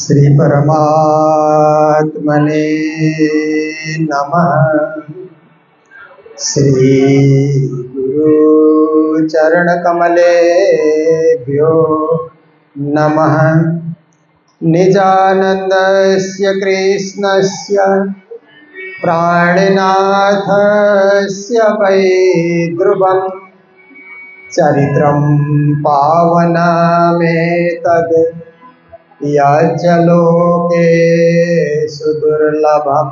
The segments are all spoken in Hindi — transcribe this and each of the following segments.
श्री परमात्मने नमः। श्री गुरु चरण कमलेभ्यो नमः। निजानन्दस्य कृष्णस्य प्राणनाथस्य वैद्रुवं चरित्रं पावनमेतद् यज्जलोके सुदुर्लभम्।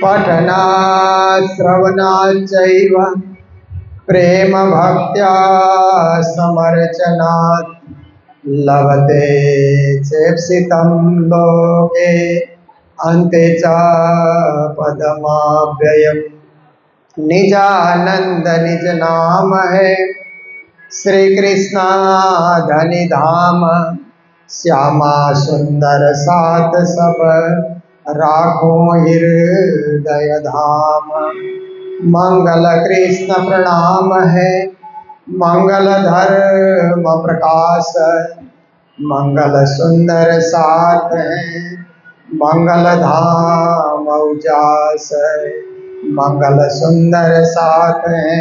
पठनात् श्रवणाच्चैव प्रेम भक्त्या समर्चनात् लभते चेप्सितं लोके अन्ते च पदमाव्ययम्। निजानंद निज नाम है श्री कृष्णा धनि धाम। श्यामा सुंदर सात सब राखो हृदय धाम। मंगल कृष्ण प्रणाम है मंगल धर्म प्रकाश। मंगल सुंदर साथ है मंगल धाम उजास। मंगल सुंदर साथ है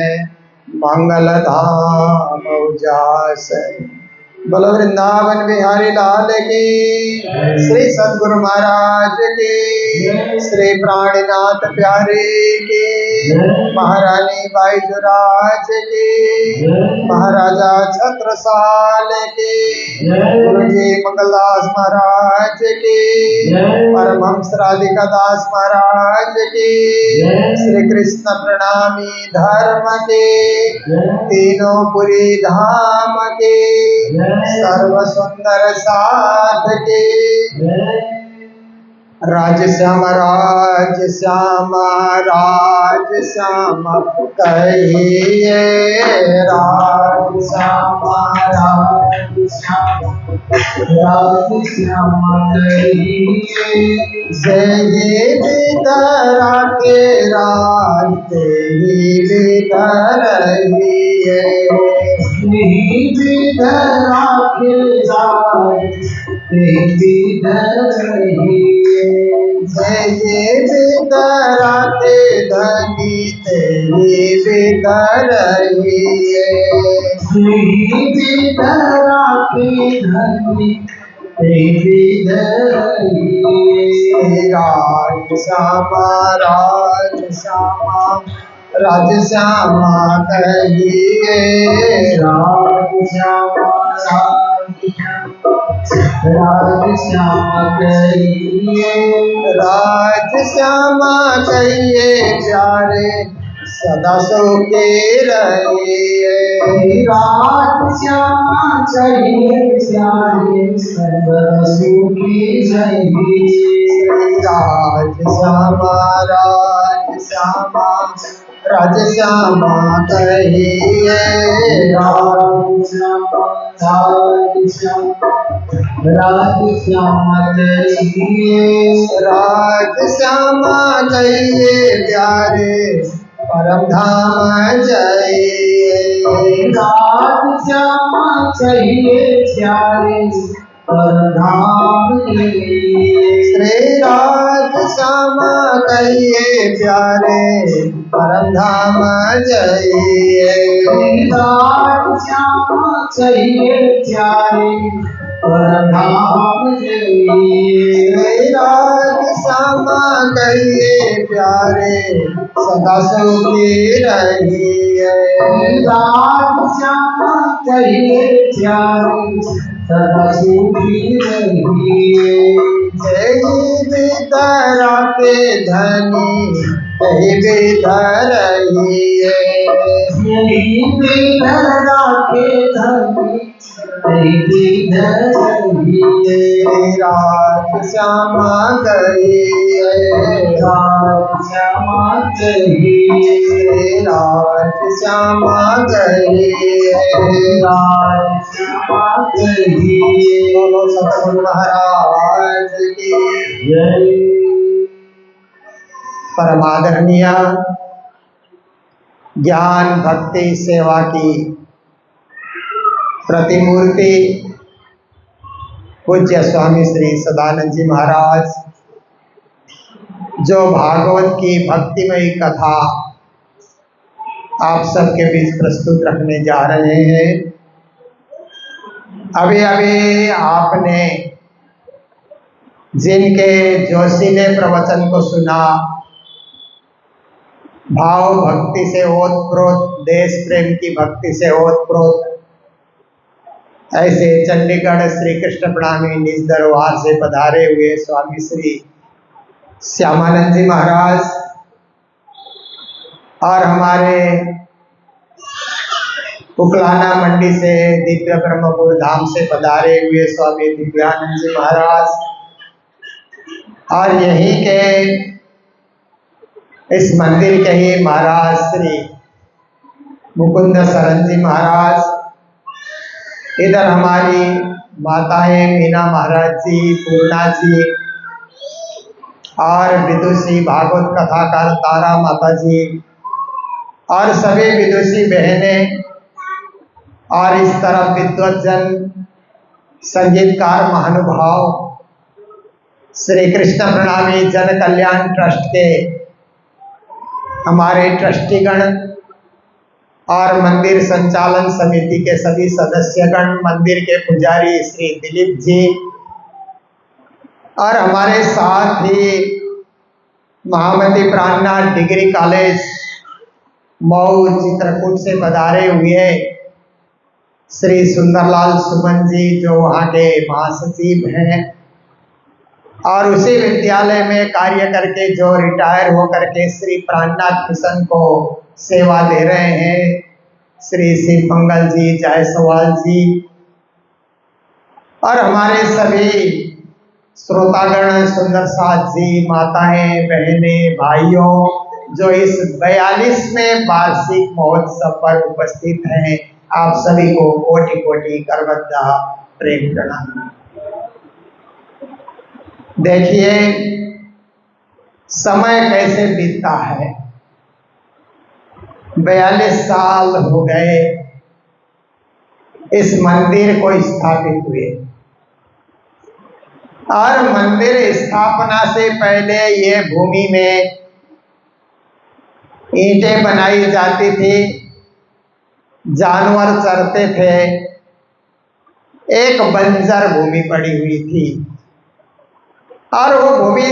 मंगल धाम उजास। बोलो वृंदावन बिहारी लाल की, श्री सद्गुरु महाराज की, श्री प्राणनाथ प्यारे की, महारानी बाईजुराज की, महाराजा छत्रसाल की, गुरु जी मंगलदास महाराज की, परमहंस राधिका दास महाराज की, श्री कृष्ण प्रणामी धर्म के, तीनों पुरी धाम के, सर्व सुंदर साथ के। राज श्याम राज श्याम राज श्याम कहिए। राज श्याम राज श्याम राज श्याम कहिए। जय विदरा के राज तेरी विदरहिए। विदरा के राज तेरी विदरहिए। जय विदरा के धनी तेरी विदरहिए। विदरा के धनी तेरी विदरहिए। राज श्यामा राज श्यामा राज श्यामा कहिए। राज श्यामा राज श्यामा कहिए। राज श्यामा कहिए प्यारे सदा सुखी रहिए। राज श्यामा कहिए प्यारे सदा सुखी रहिए। राज श्यामा राज श्यामा राज श्यामा कहिए। राज श्यामा राज श्यामा राज श्यामा कहिए। राज श्यामा कहिए प्यारे परम धाम जाइए। राज श्यामा कहिए प्यारे परम धाम जाइए। श्री राज श्यामा कहिए प्यारे परम धाम जाइए। राज श्यामा कहिए प्यारे परम धाम जाइए। राज श्यामा कहिए प्यारे सदा सुखी रहिए। राज श्यामा कहिए प्यारे सदा सुखी रहिए। जय विदरा के धनी कहीं विदरहिए। जय विदरा के धनी कहीं विदरहिए। राज श्यामा कहिए। राज श्यामा कहिए। राज श्यामा कहिए। राज श्यामा कहिए। बोलो सतगुरु महाराज की जय। परमादरणीय ज्ञान भक्ति सेवा की प्रतिमूर्ति पूज्य स्वामी श्री सदानंद जी महाराज जो भागवत की भक्तिमयी कथा आप सबके बीच प्रस्तुत रखने जा रहे हैं। अभी अभी आपने जिनके जोशीले प्रवचन को सुना, भाव भक्ति से ओतप्रोत, देश प्रेम की भक्ति से ओतप्रोत, ऐसे चंडीगढ़ श्री कृष्ण प्रणामी निज दरबार से पधारे हुए स्वामी श्री श्यामानंद जी महाराज और हमारे उकलाना मंडी से दिव्य ब्रह्मपुर धाम से पधारे हुए स्वामी दिव्यानंद जी महाराज और यहीं के इस मंदिर के ही महाराज श्री मुकुंद शरण जी महाराज, इधर हमारी माताएं मीना महाराज जी, पूर्णा जी और विदुषी भागवत कथाकार तारा माता जी और सभी विदुषी बहनें और इस तरफ विद्वज्जन संगीतकार महानुभाव श्री कृष्ण प्रणामी जन कल्याण ट्रस्ट के हमारे ट्रस्टीगण और मंदिर संचालन समिति के सभी सदस्यगण, मंदिर के पुजारी श्री दिलीप जी और हमारे साथ ही महामती प्राणनाथ डिग्री कॉलेज मऊ चित्रकूट से पधारे हुए श्री सुंदरलाल सुमन जी जो वहाँ के महासचिव हैं और उसी विद्यालय में कार्य करके जो रिटायर होकर के श्री प्राणनाथ मिशन को सेवा दे रहे हैं श्री शिव मंगल जी, जायसवाल जी और हमारे सभी श्रोतागण, सुंदर साथ जी, माताएं, बहनें, भाइयों जो इस 42वें वार्षिक महोत्सव पर उपस्थित हैं, आप सभी को कोटि कोटि करबद्धा प्रेम प्रणाम। देखिए समय कैसे बीतता है। 42 साल हो गए इस मंदिर को स्थापित हुए और मंदिर स्थापना से पहले ये भूमि में ईंटें बनाई जाती थी, जानवर चरते थे, एक बंजर भूमि पड़ी हुई थी और वो भूमि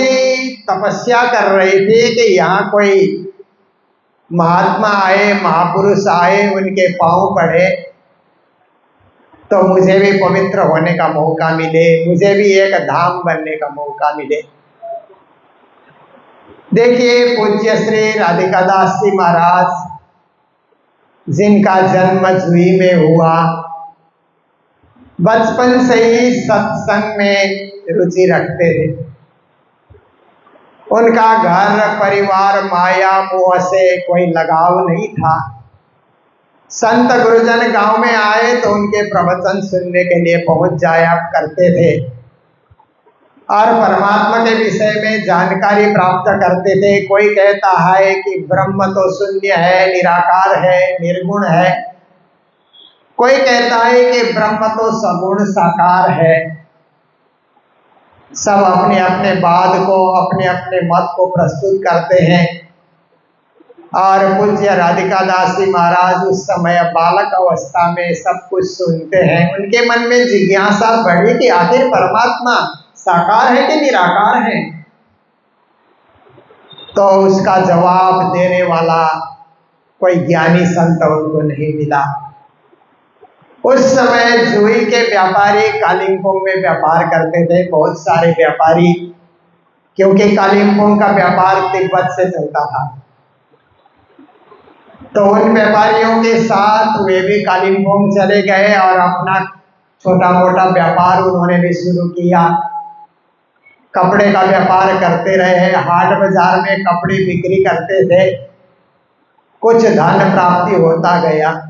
तपस्या कर रही थी कि यहाँ कोई महात्मा आए, महापुरुष आए, उनके पांव पड़े तो मुझे भी पवित्र होने का मौका मिले, मुझे भी एक धाम बनने का मौका मिले। देखिए पूज्य श्री राधिका दास जी महाराज जिनका जन्म जुई में हुआ, बचपन से ही सत्संग में रुचि रखते थे। उनका घर परिवार माया मोह से कोई लगाव नहीं था। संत गुरुजन गांव में आए तो उनके प्रवचन सुनने के लिए पहुंच जाया करते थे और परमात्मा के विषय में जानकारी प्राप्त करते थे। कोई कहता है कि ब्रह्म तो शून्य है, निराकार है, निर्गुण है। कोई कहता है कि ब्रह्म तो सगुण साकार है। सब अपने अपने बात को, अपने अपने मत को प्रस्तुत करते हैं और पूज्य राधिका दास जी महाराज उस समय बालक अवस्था में सब कुछ सुनते हैं। उनके मन में जिज्ञासा बढ़ी कि आखिर परमात्मा साकार है कि निराकार है। तो उसका जवाब देने वाला कोई ज्ञानी संत उनको नहीं मिला। उस समय जुई के व्यापारी कालिम्पोंग में व्यापार करते थे, बहुत सारे व्यापारी, क्योंकि कालिम्पोंग का व्यापार तिब्बत से चलता था। तो उन व्यापारियों के साथ वे भी कालिम्पोंग चले गए और अपना छोटा मोटा व्यापार उन्होंने भी शुरू किया। कपड़े का व्यापार करते रहे, हाट बाजार में कपड़े बिक्री करते थे, कुछ धन प्राप्ति होता गया।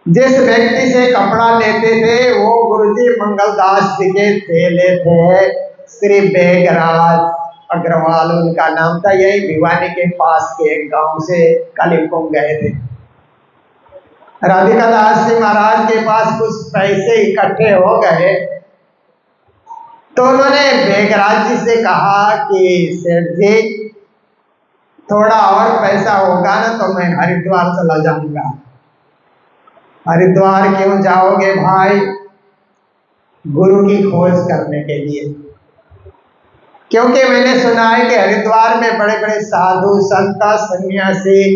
जिस व्यक्ति से कपड़ा लेते थे वो गुरुजी मंगलदास जी के चेले थे, श्री बेगराज अग्रवाल उनका नाम था। यही भिवानी के पास के एक गांव से कालिम्पोंग गए थे। राधिका दास जी महाराज के पास कुछ पैसे इकट्ठे हो गए तो उन्होंने बेगराज जी से कहा कि सेठ जी थोड़ा और पैसा होगा ना तो मैं हरिद्वार चला जाऊंगा। हरिद्वार क्यों जाओगे भाई? गुरु की खोज करने के लिए, क्योंकि मैंने सुना है कि हरिद्वार में बड़े बड़े साधु संत सन्यासी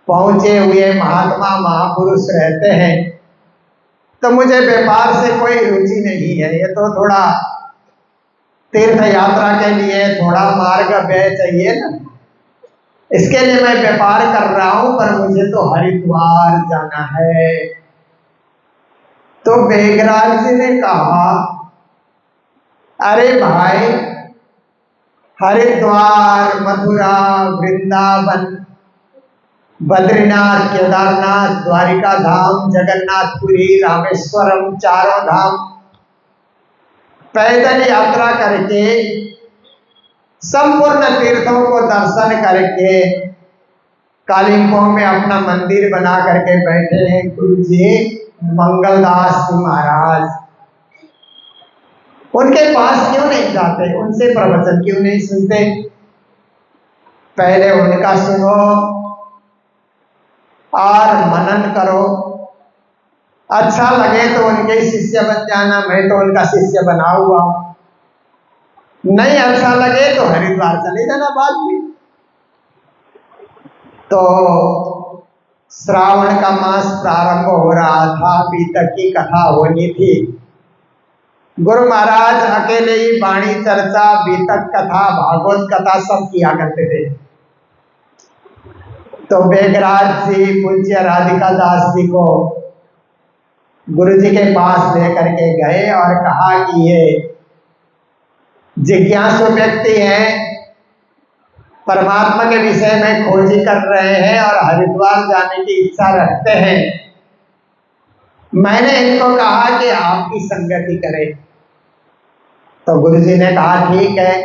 पहुंचे हुए महात्मा महापुरुष रहते हैं। तो मुझे व्यापार से कोई रुचि नहीं है, ये तो थोड़ा तीर्थ यात्रा के लिए थोड़ा मार्ग व्यय चाहिए ना, इसके लिए मैं व्यापार कर रहा हूं, पर मुझे तो हरिद्वार जाना है। तो बेगराज जी ने कहा, अरे भाई हरिद्वार, मथुरा, वृंदावन, बद्रीनाथ, केदारनाथ, द्वारिका धाम, जगन्नाथपुरी, रामेश्वरम, चारों धाम पैदल यात्रा करके संपूर्ण तीर्थों को दर्शन करके कालिम्पोंग में अपना मंदिर बना करके बैठे हैं गुरु जी मंगलदास जी महाराज। उनके पास क्यों नहीं जाते? उनसे प्रवचन क्यों नहीं सुनते? पहले उनका सुनो और मनन करो, अच्छा लगे तो उनके शिष्य बन जाना। मैं तो उनका शिष्य बना हुआ, नहीं अच्छा लगे तो हरिद्वार चले जाना बाद में। तो श्रावण का मास प्रारंभ हो रहा था, अभी तक की कथा होनी थी। गुरु महाराज अकेले ही वाणी चर्चा, बीतक कथा, भागवत कथा सब किया करते थे। तो बेगराज जी पूज्य राधिका दास जी को गुरु जी के पास लेकर के गए और कहा कि ये जिज्ञासु व्यक्ति हैं, परमात्मा के विषय में खोजी कर रहे हैं और हरिद्वार जाने की इच्छा रखते हैं। मैंने इनको कहा कि आपकी संगति करें। तो गुरु जी ने कहा ठीक है,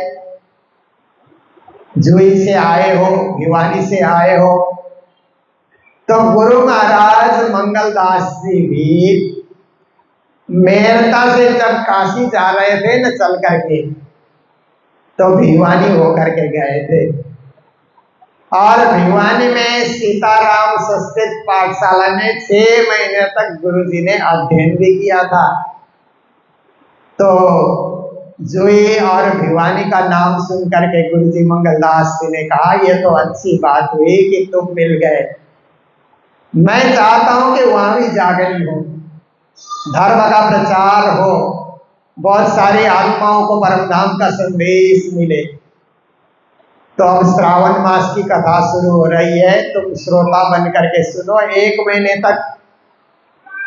जुई से आए हो, भिवानी से आए हो। तो गुरु महाराज मंगलदास जी भी मेरता से जब काशी जा रहे थे न चल करके, तो भिवानी होकर के गए थे और भिवानी में सीताराम संस्कृत पाठशाला में 6 महीने तक गुरुजी ने अध्ययन भी किया था। तो जुई और भिवानी का नाम सुन करके गुरुजी मंगलदास जी ने कहा, ये तो अच्छी बात हुई कि तुम मिल गए। मैं चाहता हूं कि वहां भी जागरण हो, धर्म का प्रचार हो, बहुत सारी आत्माओं को परमधाम का संदेश मिले। तो अब श्रावण मास की कथा शुरू हो रही है, तुम श्रोता बन करके सुनो। 1 महीने तक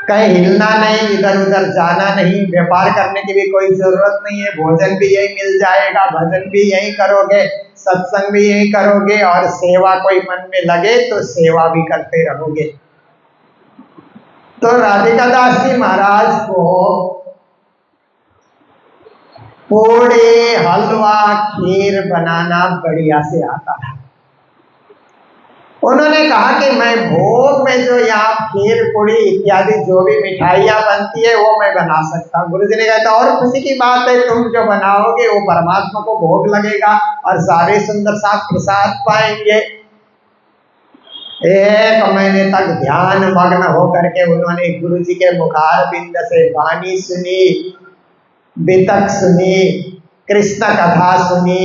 कहीं हिलना नहीं, इधर उधर जाना नहीं, व्यापार करने की भी कोई जरूरत नहीं है, भोजन भी यही मिल जाएगा, भजन भी यही करोगे, सत्संग भी यही करोगे और सेवा कोई मन में लगे तो सेवा भी करते रहोगे। तो राधिका दास जी महाराज को पूड़ी, हलवा, खीर बनाना बढ़िया से आता है। उन्होंने कहा कि मैं भोग में जो यहाँ खीर पूड़ी इत्यादि जो भी मिठाइयाँ बनती है वो मैं बना सकता हूँ। गुरु जी ने कहा और खुशी की बात है, तुम जो बनाओगे वो परमात्मा को भोग लगेगा और सारे सुंदर साथ प्रसाद पाएंगे। 1 महीने तक ध्यान मग्न होकर के उन्होंने गुरु जी के मुखार बिंद से वाणी सुनी, बीतक सुनी, कृष्ण कथा सुनी,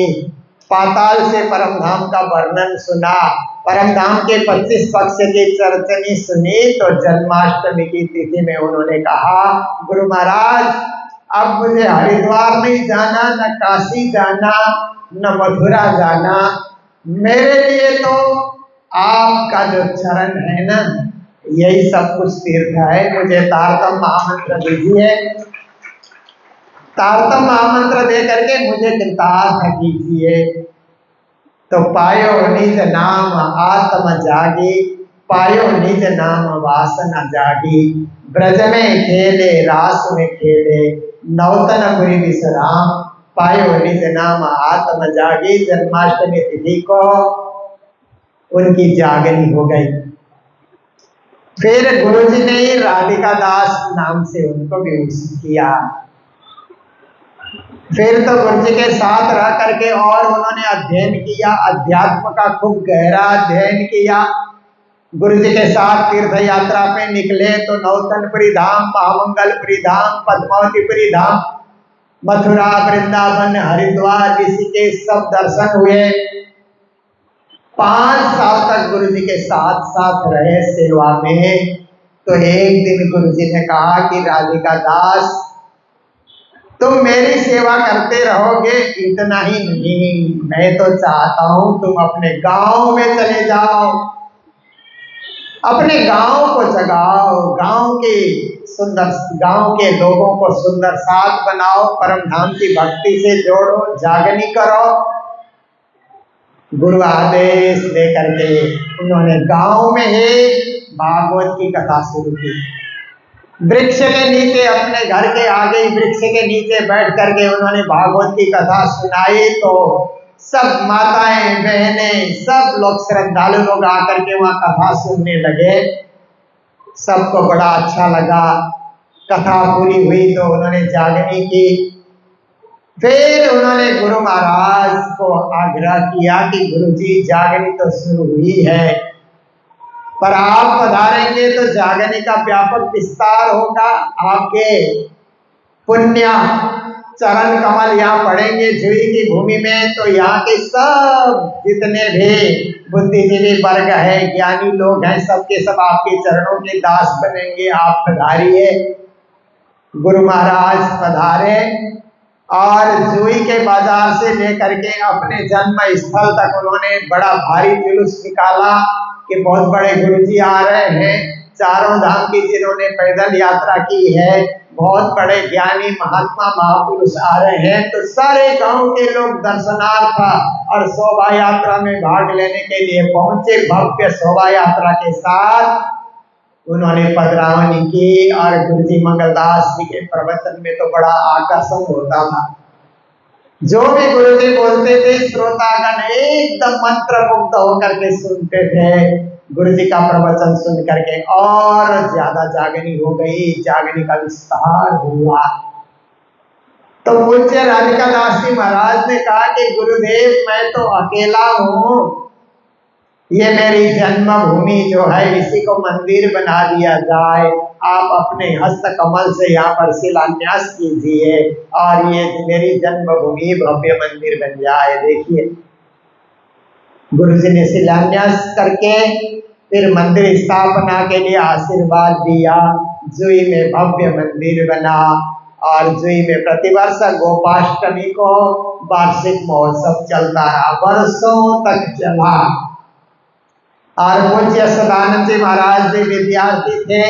पाताल से परमधाम का वर्णन सुना, परमधाम के 25 पक्ष की चर्चनी सुनी। तो जन्माष्टमी की तिथि में उन्होंने कहा, गुरु महाराज अब मुझे हरिद्वार नहीं जाना, न काशी जाना, न मथुरा जाना, मेरे लिए तो आपका जो चरण है ना यही सब कुछ तीर्थ है। मुझे तारतम महामंत्र दीजिए, तारतम महामंत्र दे करके मुझे कृतार्थ कीजिए। तो पायो निज नाम आत्म जागी, पायो निज नाम वासना जागी, ब्रज में खेले रास में खेले, नौतन पुरी विश्राम, पायो निज नाम आत्म जागी। जन्माष्टमी तिथि को उनकी जागनी हो गई। फिर गुरुजी ने राधिका दास नाम से उनको विभूषित किया। फिर तो गुरु जी के साथ रह करके और उन्होंने अध्ययन किया, अध्यात्म का खूब गहरा अध्ययन किया। गुरु जी के साथ तीर्थ यात्रा पे निकले तो नौतनपुरी धाम, महामंगलपुरी धाम, पद्मावतीपुरी धाम, मथुरा, वृंदावन, हरिद्वार, ऋषिकेश सब दर्शन हुए। 5 साल तक गुरु जी के साथ साथ रहे सेवा में। तो एक दिन गुरु जी ने कहा कि राधिका दास, तुम मेरी सेवा करते रहोगे इतना ही नहीं, मैं तो चाहता हूं तुम अपने गांव में चले जाओ, अपने गांव को जगाओ, गांव के लोगों को सुंदर साथ बनाओ, परम धाम की भक्ति से जोड़ो, जागनी करो। गुरु आदेश लेकर के उन्होंने गांव में ही भागवत की कथा शुरू की। वृक्ष के नीचे, अपने घर के आगे ही वृक्ष के नीचे बैठ करके उन्होंने भागवत की कथा सुनाई। तो सब माताएं, बहनें, सब लोग, श्रद्धालु लोग आकर के वहां कथा सुनने लगे। सबको बड़ा अच्छा लगा। कथा पूरी हुई तो उन्होंने जागनी की। फिर उन्होंने गुरु महाराज को आग्रह किया कि गुरु जी, जागनी तो शुरू हुई है, पर आप पधारेंगे तो जागने का व्यापक विस्तार होगा। आपके पुण्य चरण कमल यहाँ पड़ेंगे जुई की भूमि में, तो यहाँ के सब जितने भी बुद्धिजीवी वर्ग है, ज्ञानी लोग हैं, सबके सब आपके चरणों के दास बनेंगे। आप पधारिए। गुरु महाराज पधारे और जुई के बाजार से लेकर के अपने जन्म स्थल तक उन्होंने बड़ा भारी जुलूस निकाला कि बहुत बड़े गुरुजी आ रहे हैं। चारों धाम की जिन्होंने पैदल यात्रा की है, बहुत बड़े ज्ञानी महात्मा महापुरुष आ रहे हैं। तो सारे गांव के लोग दर्शनार्थ और शोभा यात्रा में भाग लेने के लिए पहुंचे। भव्य शोभा यात्रा के साथ उन्होंने पधरावनी की और गुरुजी मंगलदास जी के प्रवचन में तो बड़ा आकर्षण होता था। जो भी गुरुजी बोलते थे, श्रोतागण एकदम मंत्र मुग्ध होकर के सुनते थे। गुरुजी का प्रवचन सुन करके और ज्यादा जागनी हो गई, जागनी का विस्तार हुआ। तो पूज्य राधिका दास जी महाराज ने कहा कि गुरुदेव, मैं तो अकेला हूँ, ये मेरी जन्मभूमि जो है इसी को मंदिर बना दिया जाए। आप अपने हस्त कमल से यहाँ पर शिलान्यास कीजिए और ये मेरी जन्मभूमि भव्य मंदिर बन जाए। देखिए, गुरुजी ने शिलान्यास करके फिर मंदिर स्थापना के लिए आशीर्वाद दिया। जुई में भव्य मंदिर बना और जुई में प्रतिवर्ष गोपाष्टमी को वार्षिक महोत्सव चलता रहा, वर्षों तक चला। और पूज्य सदानंद जी महाराज भी विद्यार्थी थे।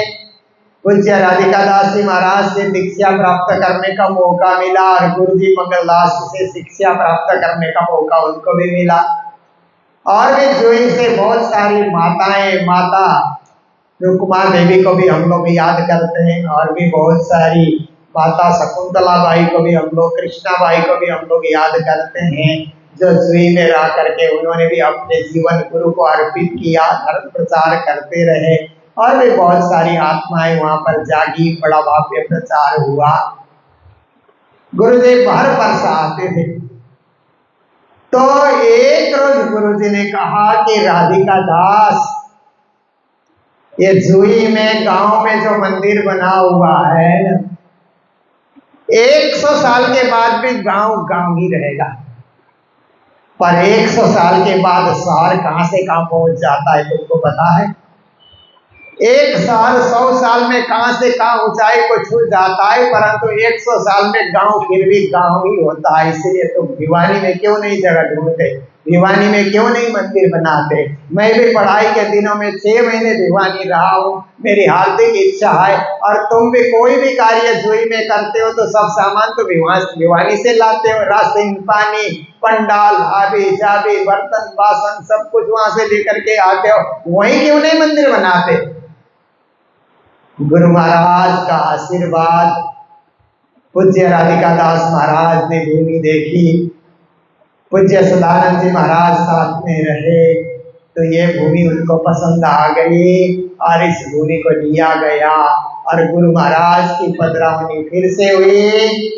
पूज्य राधिका दास जी महाराज से दीक्षा प्राप्त करने का मौका मिला और गुरुजी मंगलदास से शिक्षा प्राप्त करने का मौका उनको भी मिला। और भी जुई से बहुत सारी माताएं, माता रुक्मा देवी को भी हम लोग याद करते हैं, और भी बहुत सारी माता शकुंतला बाई को भी हम लोग, कृष्णा बाई को भी हम लोग याद करते हैं, जो जुई में रह करके उन्होंने भी अपने जीवन गुरु को अर्पित किया, धर्म प्रचार करते रहे। और भी बहुत सारी आत्माएं वहां पर जागी, बड़ा भव्य प्रचार हुआ। गुरुदेव हर वर्ष आते थे। तो एक रोज गुरुजी ने कहा कि राधिका दास, ये जुई में गांव में जो मंदिर बना हुआ है, 100 साल के बाद भी गांव गांव ही रहेगा, पर 100 साल के बाद शहर कहां से कहां पहुंच जाता है तुमको पता है? एक साल 100 साल में कहां से कहां ऊंचाई को छू जाता है, परंतु 100 साल में गांव फिर भी गांव ही होता है। इसलिए तुम भिवानी में क्यों नहीं जगह ढूंढते, भिवानी में क्यों नहीं मंदिर बनाते? मैं भी पढ़ाई के दिनों में 6 महीने भिवानी रहा हूँ, मेरी हार्दिक इच्छा है। और तुम भी कोई भी कार्य जुई में करते हो तो सब सामान तो भिवानी से लाते हो, राशन पानी, पंडाल, हाबी जाबी, बर्तन बासन सब कुछ वहां से लेकर के आते हो, वहीं क्यों नहीं मंदिर बनाते? गुरु महाराज का आशीर्वाद, पूज्य राधिका दास महाराज ने भूमि देखी, पूज्य सदानंद जी महाराज साथ में रहे, तो ये भूमि उनको पसंद आ गई और इस भूमि को लिया गया और गुरु महाराज की पधरावनी फिर से हुई।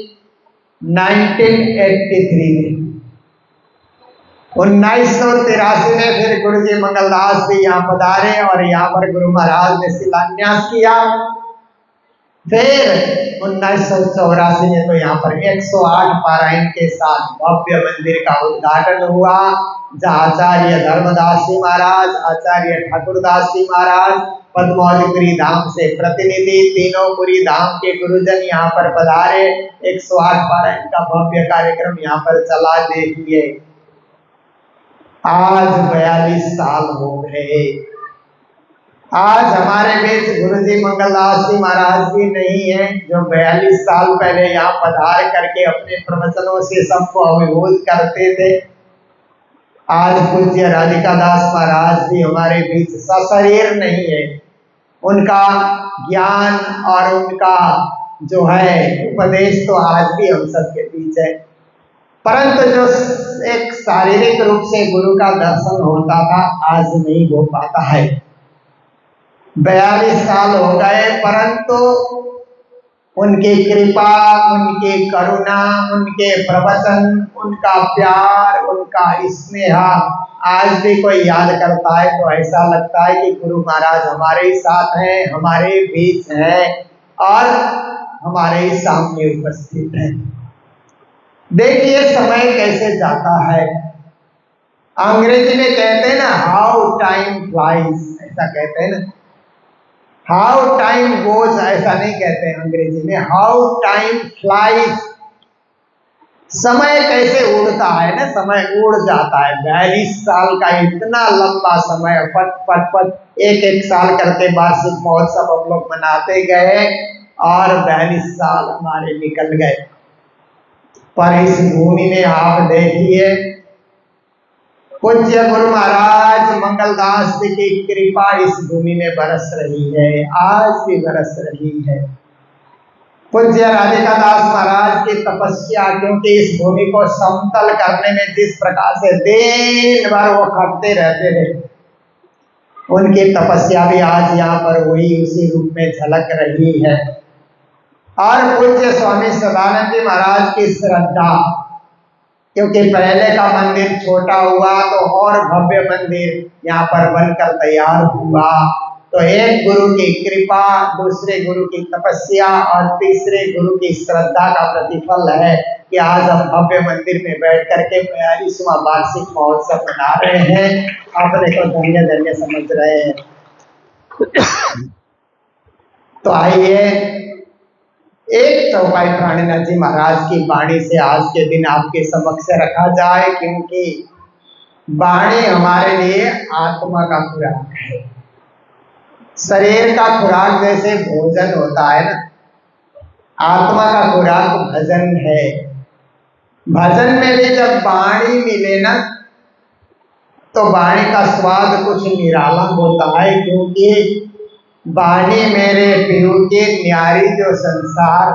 1983 में। 1983 में फिर गुरु जी मंगलदास जी यहाँ पधारे और यहाँ पर गुरु महाराज ने शिलान्यास किया। फिर 1984 में तो यहाँ पर 108 पारायण के साथ भव्य मंदिर का उद्घाटन हुआ, जहाँ आचार्य धर्मदास जी महाराज, आचार्य ठाकुरदास जी महाराज, पद्मावतीपुरी धाम से प्रतिनिधि, तीनों पुरी धाम के गुरुजन यहाँ पर पधारे। 108 पारायण का भव्य कार्यक्रम यहाँ पर चला। देखिए आज 42 साल हो गए। आज हमारे बीच गुरु जी मंगलदास जी महाराज भी नहीं है, जो 42 साल पहले यहाँ पधार करके अपने प्रवचनों से सबको अभिभूत करते थे। आज पूज्य राधिका दास महाराज भी हमारे बीच सशरीर नहीं है। उनका ज्ञान और उनका जो है उपदेश तो आज भी हम सबके बीच है, परंतु जो एक शारीरिक रूप से गुरु का दर्शन होता था आज नहीं हो पाता है। 42 साल हो गए, परंतु उनकी कृपा, उनकी करुणा, उनके प्रवचन, उनका प्यार, उनका स्नेह आज भी कोई याद करता है तो ऐसा लगता है कि गुरु महाराज हमारे साथ हैं, हमारे बीच हैं और हमारे सामने उपस्थित हैं। देखिए समय कैसे जाता है। अंग्रेजी में कहते हैं ना, हाउ टाइम फ्लाइज, ऐसा कहते हैं ना। हाउ टाइम गोज ऐसा नहीं कहते हैं अंग्रेजी में, हाउ टाइम फ्लाइज। समय कैसे उड़ता है ना, समय उड़ जाता है। 42 साल का इतना लंबा समय, पट पट पट एक एक साल करके वार्षिक महोत्सव हम लोग मनाते गए और 42 साल हमारे निकल गए। पर इस भूमि में आप देखिए पूज्य गुरु महाराज मंगलदास जी की कृपा इस भूमि में बरस रही है, आज भी बरस रही है। पूज्य राधिका दास महाराज की तपस्या, क्योंकि इस भूमि को समतल करने में जिस प्रकार से दिन भर वो खटते रहते थे, उनकी तपस्या भी आज यहाँ पर वही उसी रूप में झलक रही है। और पूज्य स्वामी सदानंद जी महाराज की श्रद्धा, क्योंकि पहले का मंदिर छोटा हुआ तो और भव्य मंदिर यहाँ पर बनकर तैयार हुआ। तो एक गुरु की कृपा, दूसरे गुरु की तपस्या और तीसरे गुरु की श्रद्धा का प्रतिफल है कि आज हम भव्य मंदिर में बैठ करके 42वां वार्षिक महोत्सव मना रहे हैं, अपने को धन्य धन्य समझ रहे हैं। तो आइए एक चौपाई प्राणनाथ जी महाराज की वाणी से आज के दिन आपके समक्ष रखा जाए, क्योंकि वाणी हमारे लिए आत्मा का खुराक है। शरीर का खुराक जैसे भोजन होता है ना, आत्मा का खुराक भजन है। भजन में भी जब वाणी मिले ना तो वाणी का स्वाद कुछ निराला होता है, क्योंकि वाणी मेरे पियू के न्यारी जो संसार,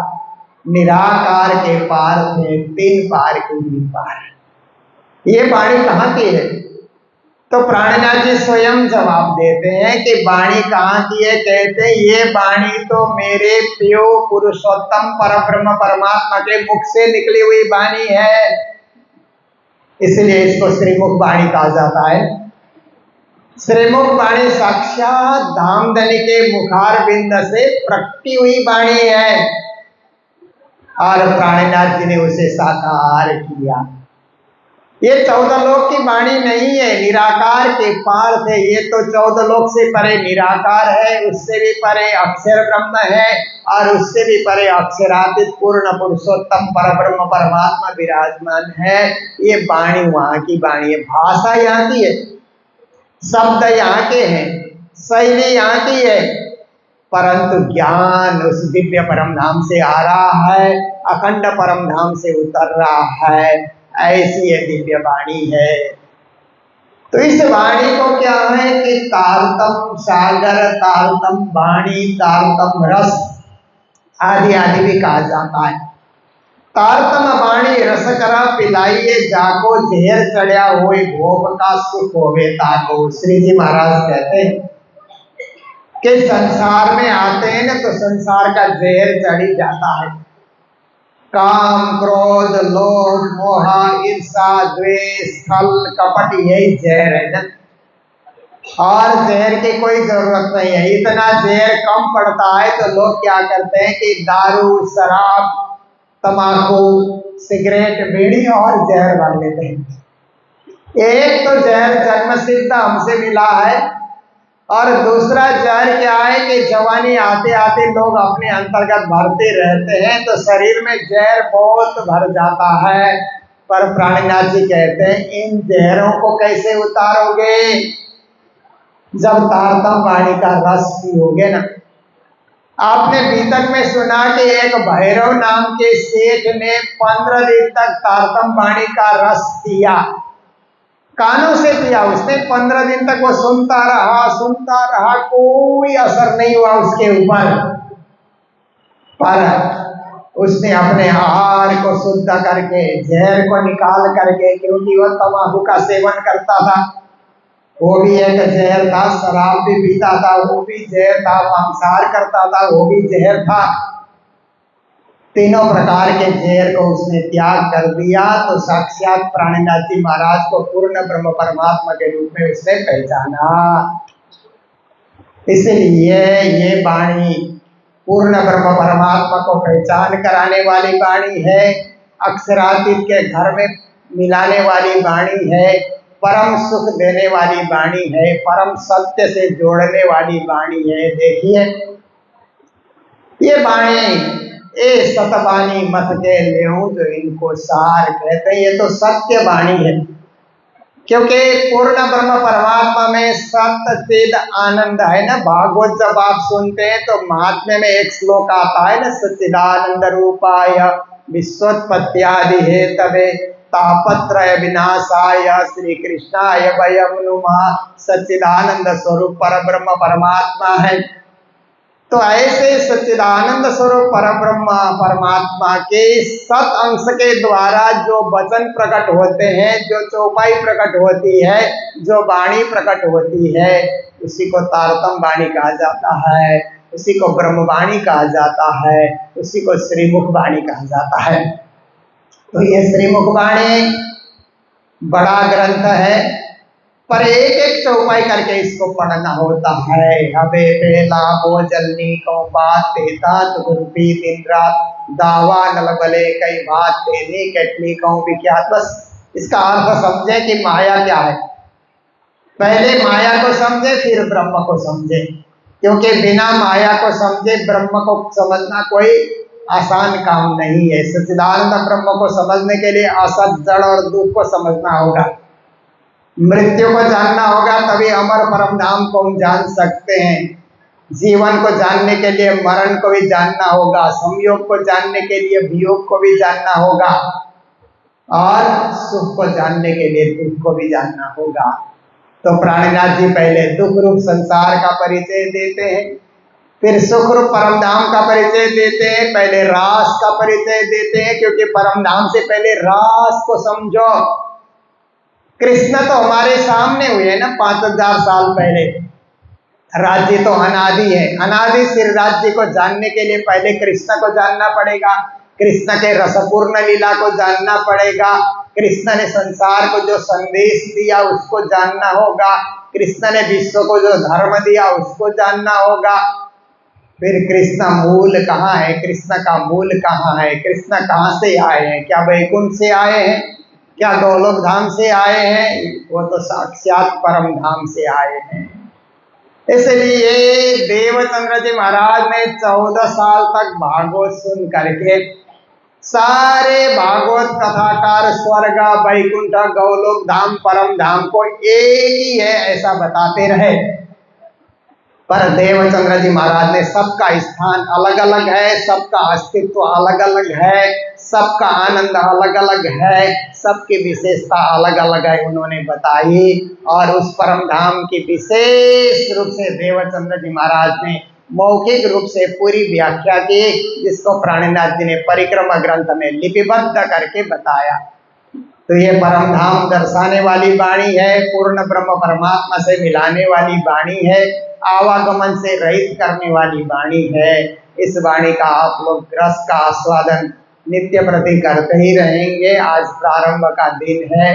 निराकार के पार थे, 3 पार के भी पार। ये वाणी कहाँ की है? तो प्राणनाथ जी स्वयं जवाब देते हैं कि वाणी कहाँ की है। कहते हैं ये वाणी तो मेरे पियो पुरुषोत्तम परब्रह्म परमात्मा के मुख से निकली हुई वाणी है, इसलिए इसको श्रीमुख वाणी कहा जाता है। श्रीमुख वाणी साक्षात धामधनी के मुखार बिंद से प्रकटी हुई वाणी है और प्राणनाथ जी ने उसे साकार किया। ये 14 लोक की वाणी नहीं है, निराकार के पार थे। ये तो 14 लोक से परे निराकार है, उससे भी परे अक्षर ब्रह्म है और उससे भी परे अक्षरातीत पूर्ण पुरुषोत्तम परब्रह्म परमात्मा विराजमान है। ये वाणी वहां की वाणी है, भाषा यहाँ की है, शब्द यहाँ के हैं, शैली यहाँ की है, परंतु ज्ञान उस दिव्य परम धाम से आ रहा है, अखंड परम धाम से उतर रहा है। ऐसी ये दिव्य वाणी है। तो इस वाणी को क्या है कि तारतम सागर, तारतम वाणी, तारतम रस आदि आदि भी कहा जाता है। तारतम वाणी रस करा पिलाइए जाको, जहर चढ़िया होए भोग का सुख होवे ताको। श्री जी महाराज कहते हैं कि संसार में आते हैं ना तो संसार का जहर चढ़ी जाता है, काम, क्रोध, लोभ, मोह, ईर्षा, द्वेष, छल, कपट, यही जहर है ना। और जहर की कोई जरूरत नहीं है। इतना जहर कम पड़ता है तो लोग क्या करते हैं कि दारू, शराब, तम्बाकू, सिगरेट, बीड़ी और जहर भर लेते हैं। एक तो जहर जन्मसिद्ध हमसे मिला है, और दूसरा जहर क्या है कि जवानी आते आते लोग अपने अंतर्गत भरते रहते हैं तो शरीर में जहर बहुत भर जाता है। पर प्राणनाथ जी कहते हैं इन जहरों को कैसे उतारोगे? जब तारतम वाणी का रस पियोगे ना। आपने बीतक में सुना कि एक भैरव नाम के सेठ ने 15 दिन तक तारतम वाणी का रस पिया, कानों से पिया उसने। 15 दिन तक वो सुनता रहा, कोई असर नहीं हुआ उसके ऊपर। पर उसने अपने आहार को शुद्ध करके, जहर को निकाल करके, क्योंकि वह तंबाकू का सेवन करता था, वो भी एक जहर था। शराब भी पीता था, वो भी जहर था। मांसाहार करता था, वो भी जहर था। तीनों प्रकार के जहर को उसने त्याग कर दिया तो साक्षात प्राणनाथ जी महाराज को पूर्ण ब्रह्म परमात्मा के रूप में उसने पहचाना। इसलिए ये वाणी पूर्ण ब्रह्म परमात्मा को पहचान कराने वाली वाणी है, अक्षरातीत के घर में मिलाने वाली वाणी है, परम सुख देने वाली वाणी है, परम सत्य से जोड़ने वाली वाणी है। देखिए ये वाणी ए सतवाणी मत के लेऊं जो इनको सार कहते हैं, ये तो सत्य वाणी है। क्योंकि पूर्ण ब्रह्म परमात्मा में सत्य चिद आनंद है ना। भागवत जब आप सुनते हैं तो महात्म्य में एक श्लोक आता है ना, सच्चिदानंद रूपाय विश्वोत्पत्त्यादि हेतवे तापत्रय विनाशाय श्री कृष्णाय वयं नुमः। सच्चिदानंद स्वरूप परब्रह्म परमात्मा है। तो ऐसे सच्चिदानंद स्वरूप परब्रह्म परमात्मा के सत अंश के द्वारा जो वचन प्रकट होते हैं, जो चौपाई प्रकट होती है, जो वाणी प्रकट होती है, उसी को तारतम वाणी कहा जाता है, उसी को ब्रह्मवाणी कहा जाता है, उसी को श्रीमुख वाणी कहा जाता है। तो ये श्रीमुख वाणी बड़ा ग्रंथ है, पर एक एक चौपाई करके इसको पढ़ना होता है। हबे बेला बोजलनी को बात देता गुरुपी दिन रात दावा नलबले कई बात तेनी कटनी को विख्यात। बस इसका अर्थ समझे कि माया क्या है। पहले माया को समझे फिर ब्रह्म को समझे, क्योंकि बिना माया को समझे ब्रह्म को समझना कोई आसान काम नहीं है। सच्चिदानंद ब्रह्म को समझने के लिए असत, जड़ और दुख को समझना होगा, मृत्यु को जानना होगा, तभी अमर परम धाम को हम जान सकते हैं। जीवन को जानने के लिए मरण को भी जानना होगा, संयोग को जानने के लिए वियोग को भी जानना होगा, और सुख को जानने के लिए दुख को भी जानना होगा। तो प्राणनाथ जी पहले दुख रूप संसार का परिचय देते हैं, फिर सुख रूप परम धाम का परिचय देते हैं, पहले रास का परिचय देते हैं, क्योंकि परम धाम से पहले रास को समझो। कृष्ण तो हमारे सामने हुए ना 5000 साल पहले। राज्य तो अनादि है, अनादि सिर राज्य को जानने के लिए पहले कृष्ण को जानना पड़ेगा, कृष्ण के रसपूर्ण लीला को जानना पड़ेगा, कृष्ण ने संसार को जो संदेश दिया उसको जानना होगा, कृष्ण ने विश्व को जो धर्म दिया उसको जानना होगा। फिर कृष्ण मूल कहाँ है, कृष्ण का मूल कहाँ है, कृष्ण कहाँ से आए हैं, क्या वैकुंठ से आए हैं, क्या गोलोक धाम से आए हैं? वो तो साक्षात परम धाम से आए हैं। इसलिए देवचंद्र जी महाराज ने 14 साल तक भागवत सुन करके सारे भागवत कथाकार स्वर्ग, वैकुंठ, गौलोक धाम, परम धाम को एक ही है ऐसा बताते रहे। पर देवचंद्र जी महाराज ने सबका स्थान अलग अलग है, सबका अस्तित्व अलग अलग है, सबका आनंद अलग अलग है, सबकी विशेषता अलग अलग है, उन्होंने बताई। और उस परम धाम की विशेष रूप से देवचंद्र जी महाराज ने मौखिक रूप से पूरी व्याख्या की, जिसको प्राणनाथ जी ने परिक्रमा ग्रंथ में लिपिबद्ध करके बताया। तो ये परम धाम दर्शाने वाली वाणी है, पूर्ण ब्रह्म परमात्मा से मिलाने वाली वाणी है, आवागमन से रहित करने वाली वाणी है। इस वाणी का आप लोग रस का आस्वादन नित्य प्रति करते ही रहेंगे। आज प्रारंभ का दिन है,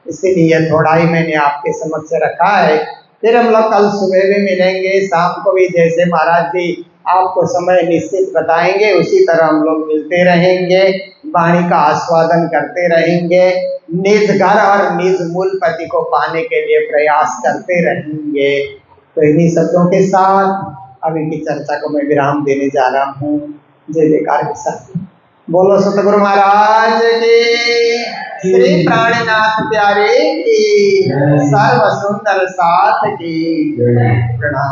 इसीलिए थोड़ा ही मैंने आपके समक्ष रखा है। फिर हम लोग कल सुबह भी मिलेंगे, शाम को भी जैसे महाराज जी आपको समय निश्चित बताएंगे उसी तरह हम लोग मिलते रहेंगे, वाणी का आस्वादन करते रहेंगे, निज घर और निज मूल पति को पाने के लिए प्रयास करते रहेंगे। तो इन्हीं शब्दों के साथ अभी की चर्चा को मैं विराम देने जा रहा हूँ। जय जयकार के साथ बोलो सतगुरु महाराज की, श्री प्राणनाथ प्यारे की, सर्व सुंदर साथ की प्रणाम।